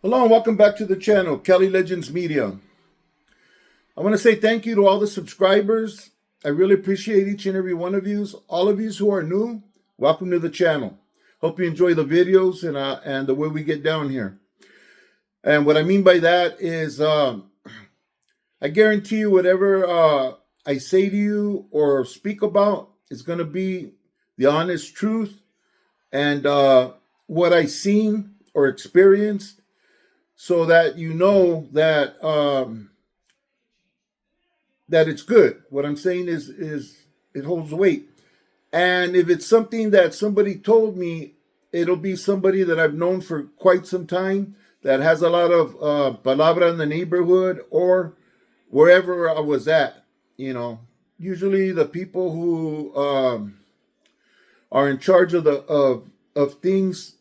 Hello and welcome back to the channel, Kelly Legends Media. I want to say thank you to all the subscribers. I really appreciate each and every one of you. All of you who are new, welcome to the channel. Hope you enjoy the videos and the way we get down here. And what I mean by that is I guarantee you whatever I say to you or speak about is going to be the honest truth and what I seen or experienced, so that you know that that it's good. What I'm saying is it holds weight. And if it's something that somebody told me, it'll be somebody that I've known for quite some time, that has a lot of palabra in the neighborhood or wherever I was at. You know, usually the people who are in charge of things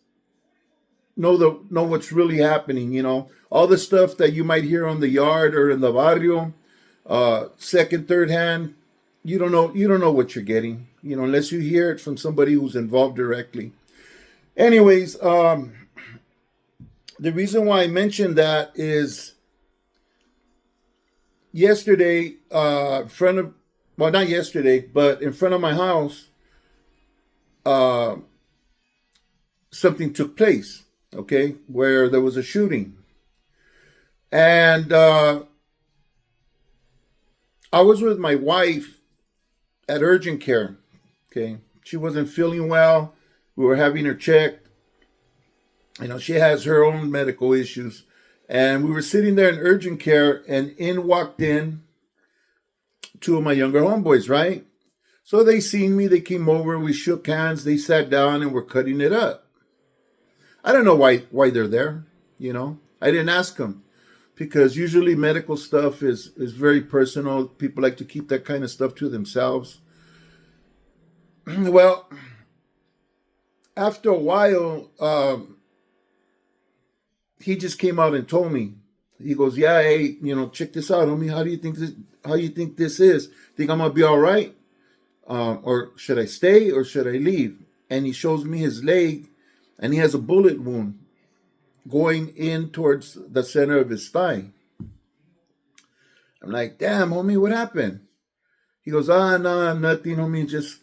know what's really happening. You know, all the stuff that you might hear on the yard or in the barrio, second, third hand, you don't know what you're getting, you know, unless you hear it from somebody who's involved directly. Anyways, the reason why I mentioned that is yesterday, in front of, well, not yesterday, but in front of my house, something took place, okay, where there was a shooting. And I was with my wife at urgent care, okay. She wasn't feeling well. We were having her checked. You know, she has her own medical issues. And we were sitting there in urgent care, and in walked in two of my younger homeboys, right? So they seen me, they came over, we shook hands, they sat down, and we're cutting it up. I don't know why they're there, you know. I didn't ask them, because usually medical stuff is very personal. People like to keep that kind of stuff to themselves. Well, after a while, he just came out and told me. He goes, "Yeah, hey, you know, check this out, homie. How do you think this? How you think this is? Think I'm gonna be all right, or should I stay, or should I leave?" And he shows me his leg, and he has a bullet wound going in towards the center of his thigh. I'm like, "Damn, homie, what happened?" He goes, "No, nothing, homie. Just,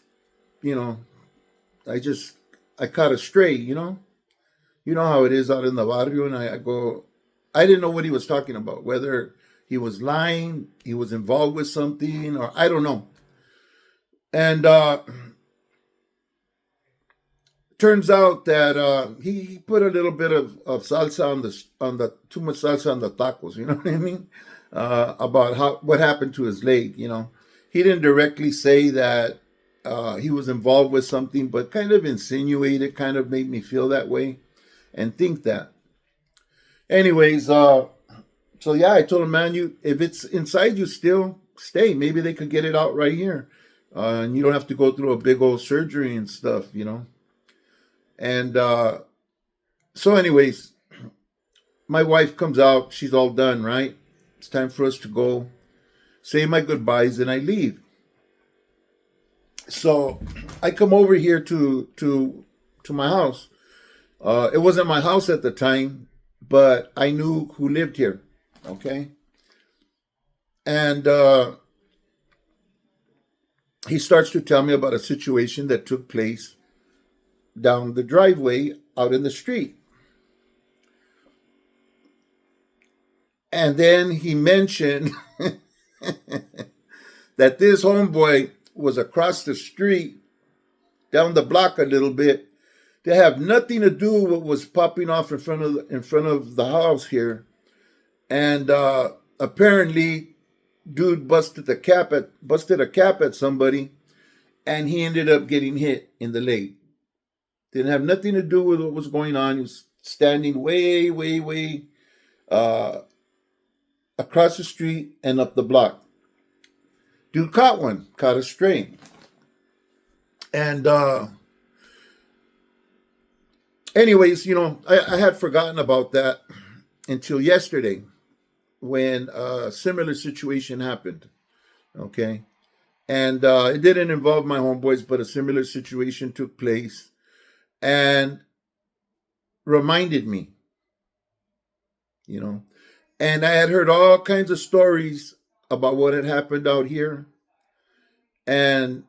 you know, I caught a stray, you know." You know how it is out in the barrio. And I go, I didn't know what he was talking about, whether he was lying, he was involved with something, or I don't know. And turns out that he put a little bit of salsa on the too much salsa on the tacos. You know what I mean? About what happened to his leg. You know, he didn't directly say that he was involved with something, but kind of insinuated, kind of made me feel that way and think that. Anyways, so yeah, I told him, "Man, if it's inside you still, stay. Maybe they could get it out right here, and you don't have to go through a big old surgery and stuff, you know." And so, anyways, my wife comes out. She's all done, right? It's time for us to go, say my goodbyes, and I leave. So I come over here to my house. It wasn't my house at the time, but I knew who lived here, okay? And he starts to tell me about a situation that took place down the driveway out in the street. And then he mentioned that this homeboy was across the street, down the block a little bit. They have nothing to do with what was popping off in front of the house here. And apparently, dude busted a cap at somebody, and he ended up getting hit in the leg. Didn't have nothing to do with what was going on. He was standing way across the street and up the block. Dude caught a stray. And anyways, you know, I had forgotten about that until yesterday, when a similar situation happened, okay? And it didn't involve my homeboys, but a similar situation took place and reminded me you know. And I had heard all kinds of stories about what had happened out here. And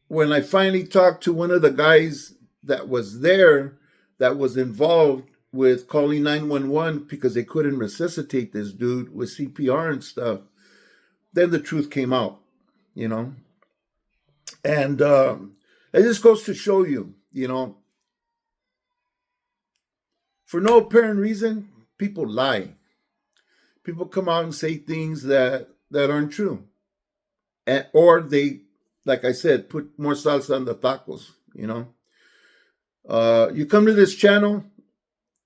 when I finally talked to one of the guys that was there, that was involved with calling 911 because they couldn't resuscitate this dude with CPR and stuff, then the truth came out, you know. And it just goes to show you, you know, for no apparent reason, people lie. People come out and say things that aren't true. Or they, like I said, put more salsa on the tacos, you know. You come to this channel,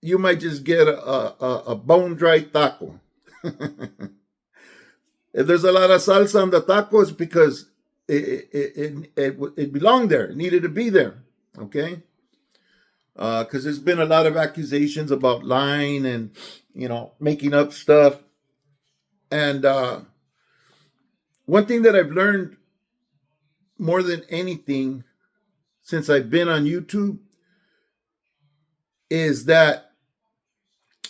you might just get a bone dry taco. If there's a lot of salsa on the taco, it's because it belonged there. It needed to be there. Okay? Because there's been a lot of accusations about lying and, you know, making up stuff. And one thing that I've learned more than anything since I've been on YouTube is that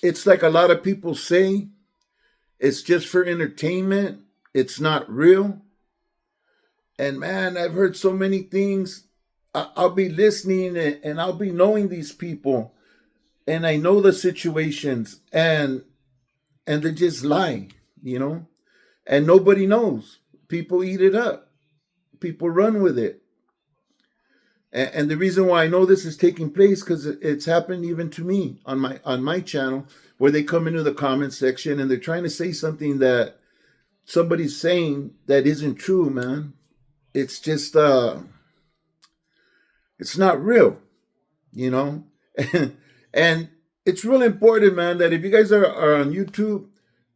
it's like a lot of people say, it's just for entertainment. It's not real. And man, I've heard so many things. I'll be listening and I'll be knowing these people, and I know the situations, and they just lie, you know, and nobody knows. People eat it up. People run with it. And the reason why I know this is taking place because it's happened even to me on my channel, where they come into the comment section and they're trying to say something that somebody's saying that isn't true, man. It's just it's not real, you know. And it's real important, man, that if you guys are on YouTube,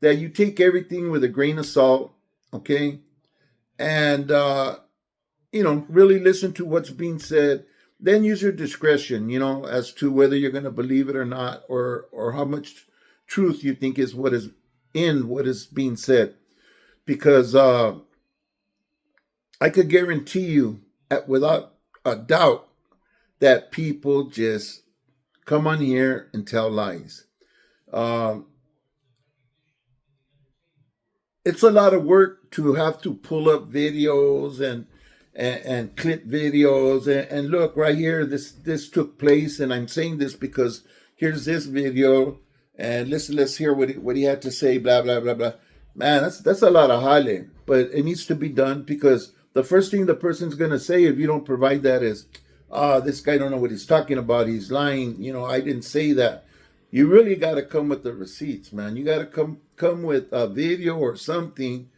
that you take everything with a grain of salt, okay? And you know, really listen to what's being said. Then use your discretion, you know, as to whether you're going to believe it or not, or how much truth you think is what is being said. Because I could guarantee you, without a doubt, that people just come on here and tell lies. It's a lot of work to have to pull up videos and clip videos and look right here, this took place, and I'm saying this because here's this video, and let's hear what he had to say, blah blah blah blah. Man, that's a lot of jale, but it needs to be done, because the first thing the person's gonna say if you don't provide that is, this guy don't know what he's talking about, he's lying, you know, I didn't say that. You really got to come with the receipts, man. You got to come with a video or something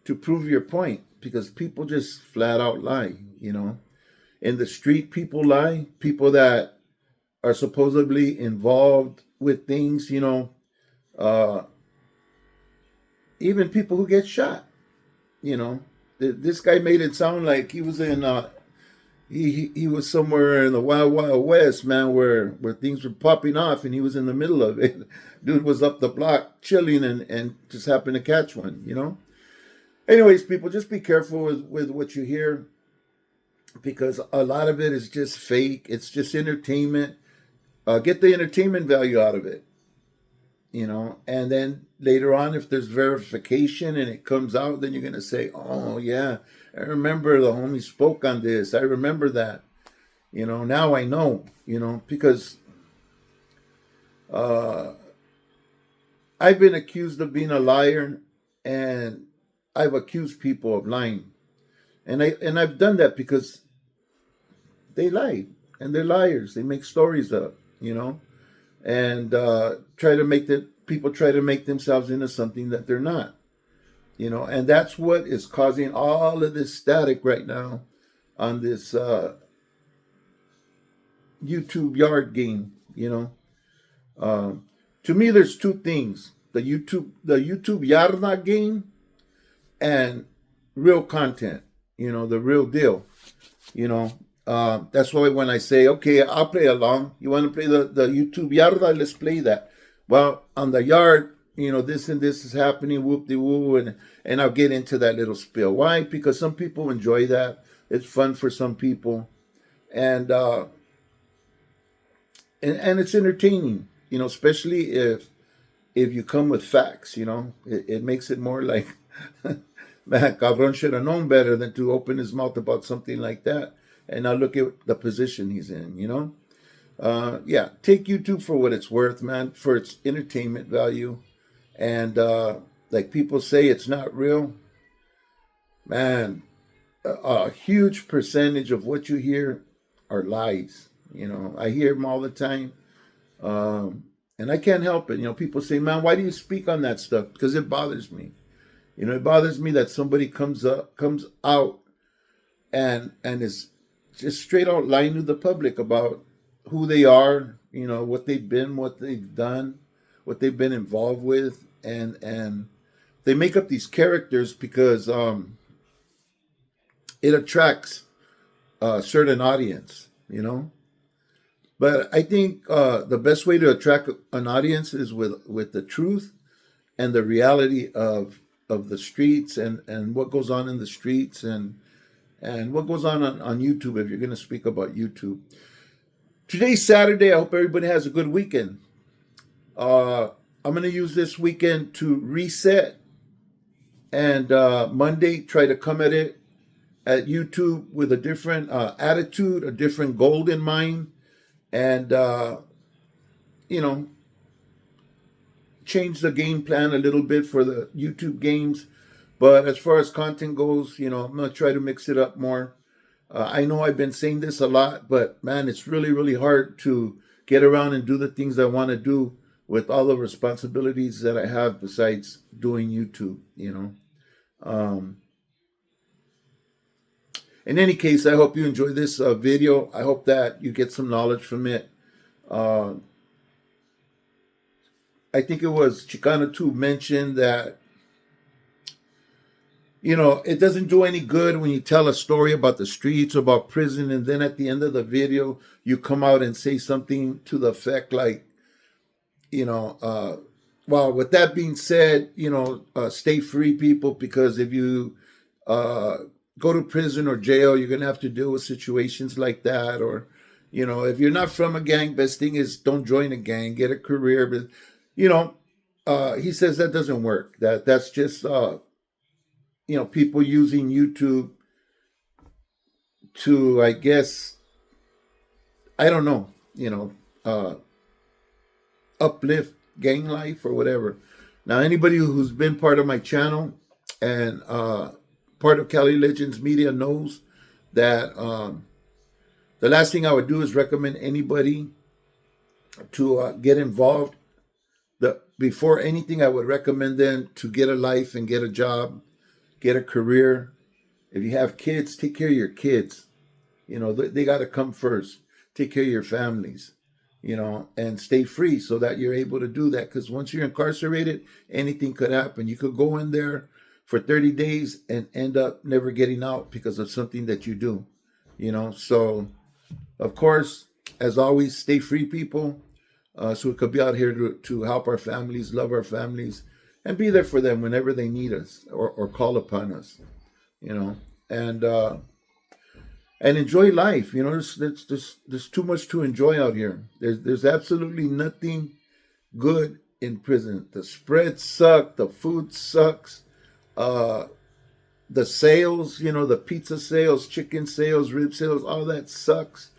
to prove your point, because people just flat out lie, you know. In the street, people lie. People that are supposedly involved with things, you know, even people who get shot, you know. This guy made it sound like he was in he was somewhere in the wild west, man, where things were popping off, and he was in the middle of it. Dude was up the block chilling and just happened to catch one, you know. Anyways, people, just be careful with what you hear, because a lot of it is just fake. It's just entertainment. Get the entertainment value out of it, you know. And then later on, if there's verification and it comes out, then you're going to say, oh, yeah, I remember the homie spoke on this. I remember that. You know, now I know, you know, because I've been accused of being a liar, and I've accused people of lying. And I've done that because they lie, and they're liars. They make stories up, you know, and try to make people try to make themselves into something that they're not, you know. And that's what is causing all of this static right now on this YouTube yard game, you know. To me, there's two things: the YouTube yarda game and real content, you know, the real deal, you know. That's why when I say, okay, I'll play along. You want to play the YouTube yarda? Let's play that. Well, on the yard, you know, this and this is happening, whoop-de-woo, and I'll get into that little spiel. Why? Because some people enjoy that. It's fun for some people. And it's entertaining, especially if you come with facts, it makes it more like, man, Cabron should have known better than to open his mouth about something like that. And now look at the position he's in. Yeah, take YouTube for what it's worth, man, for its entertainment value. And like people say, it's not real. Man, a huge percentage of what you hear are lies. I hear them all the time. And I can't help it. People say, man, why do you speak on that stuff? Because it bothers me. It bothers me that somebody comes out and is just straight out lying to the public about who they are, what they've been, what they've done, what they've been involved with, and they make up these characters because it attracts a certain audience. But I think the best way to attract an audience is with the truth and the reality of the streets and what goes on in the streets and what goes on YouTube, if you're going to speak about YouTube. Today's Saturday. I hope everybody has a good weekend. I'm going to use this weekend to reset, and Monday try to come at it at YouTube with a different attitude, a different goal in mind, and change the game plan a little bit for the YouTube games. But as far as content goes, I'm going to try to mix it up more. I know I've been saying this a lot, but man, it's really, really hard to get around and do the things I want to do with all the responsibilities that I have besides doing YouTube. In any case, I hope you enjoy this video. I hope that you get some knowledge from it. I think it was Chicano 2 mentioned that, it doesn't do any good when you tell a story about the streets, about prison, and then at the end of the video, you come out and say something to the effect like, well, with that being said, stay free, people, because if you go to prison or jail, you're going to have to deal with situations like that. Or, if you're not from a gang, best thing is don't join a gang, get a career. But, he says that doesn't work. That's just, people using YouTube to, I guess, I don't know, uplift gang life or whatever. Now, anybody who's been part of my channel and part of Cali Legends Media knows that the last thing I would do is recommend anybody to get involved. Before anything, I would recommend them to get a life and get a job, get a career. If you have kids, take care of your kids. They got to come first. Take care of your families, and stay free so that you're able to do that. Because once you're incarcerated, anything could happen. You could go in there for 30 days and end up never getting out because of something that you do, So, of course, as always, stay free, people. So we could be out here to help our families, love our families, and be there for them whenever they need us or call upon us, and enjoy life. There's too much to enjoy out here. There's absolutely nothing good in prison. The spreads suck. The food sucks. The sales, the pizza sales, chicken sales, rib sales, all that sucks.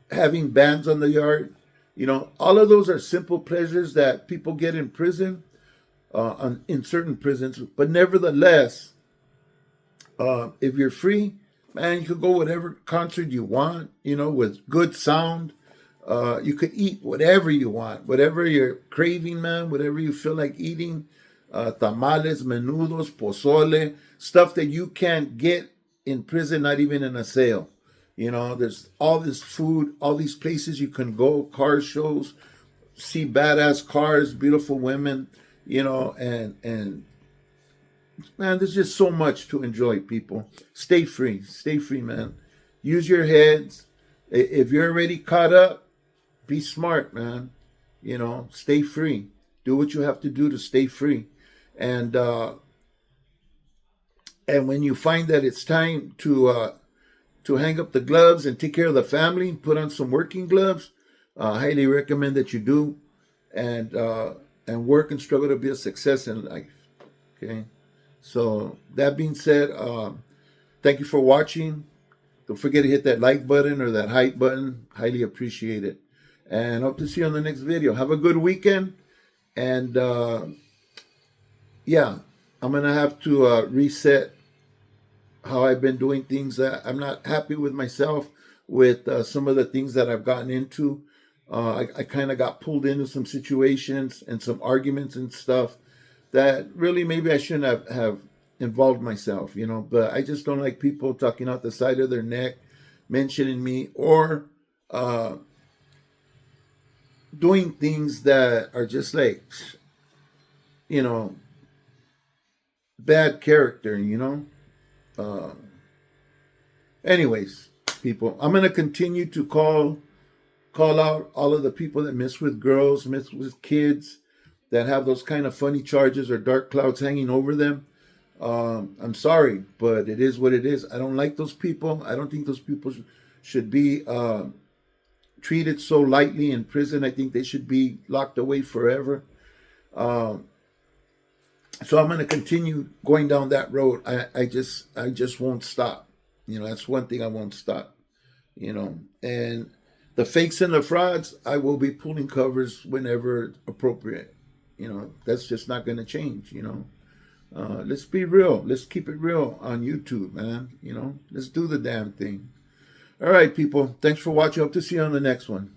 Having bands on the yard, all of those are simple pleasures that people get in prison, in certain prisons. But nevertheless, if you're free, man, you could go whatever concert you want, with good sound. You could eat whatever you want, whatever you're craving, man, whatever you feel like eating. Tamales, menudos, pozole, stuff that you can't get in prison, not even in a sale. There's all this food, all these places you can go, car shows, see badass cars, beautiful women, and man, there's just so much to enjoy, people. Stay free, man. Use your heads. If you're already caught up, be smart, man. Stay free. Do what you have to do to stay free. And when you find that it's time to hang up the gloves and take care of the family, put on some working gloves, Highly recommend that you do, and work and struggle to be a success in life. Okay. So that being said, thank you for watching. Don't forget to hit that like button or that hype button. Highly appreciate it. And hope to see you on the next video. Have a good weekend. And yeah, I'm going to have to reset how I've been doing things. I'm not happy with myself with some of the things that I've gotten into. I kind of got pulled into some situations and some arguments and stuff that really maybe I shouldn't have involved myself, but I just don't like people talking out the side of their neck, mentioning me, or doing things that are just like, you know, bad character, Uh, anyways, people, I'm going to continue to call out all of the people that mess with girls, mess with kids, that have those kind of funny charges or dark clouds hanging over them. I'm sorry, but it is what it is. I don't like those people. I don't think those people should be treated so lightly in prison. I think they should be locked away forever. So I'm going to continue going down that road. I just won't stop. That's one thing I won't stop. And the fakes and the frauds, I will be pulling covers whenever appropriate. That's just not going to change. Let's be real. Let's keep it real on YouTube, man. Let's do the damn thing. All right, people. Thanks for watching. Hope to see you on the next one.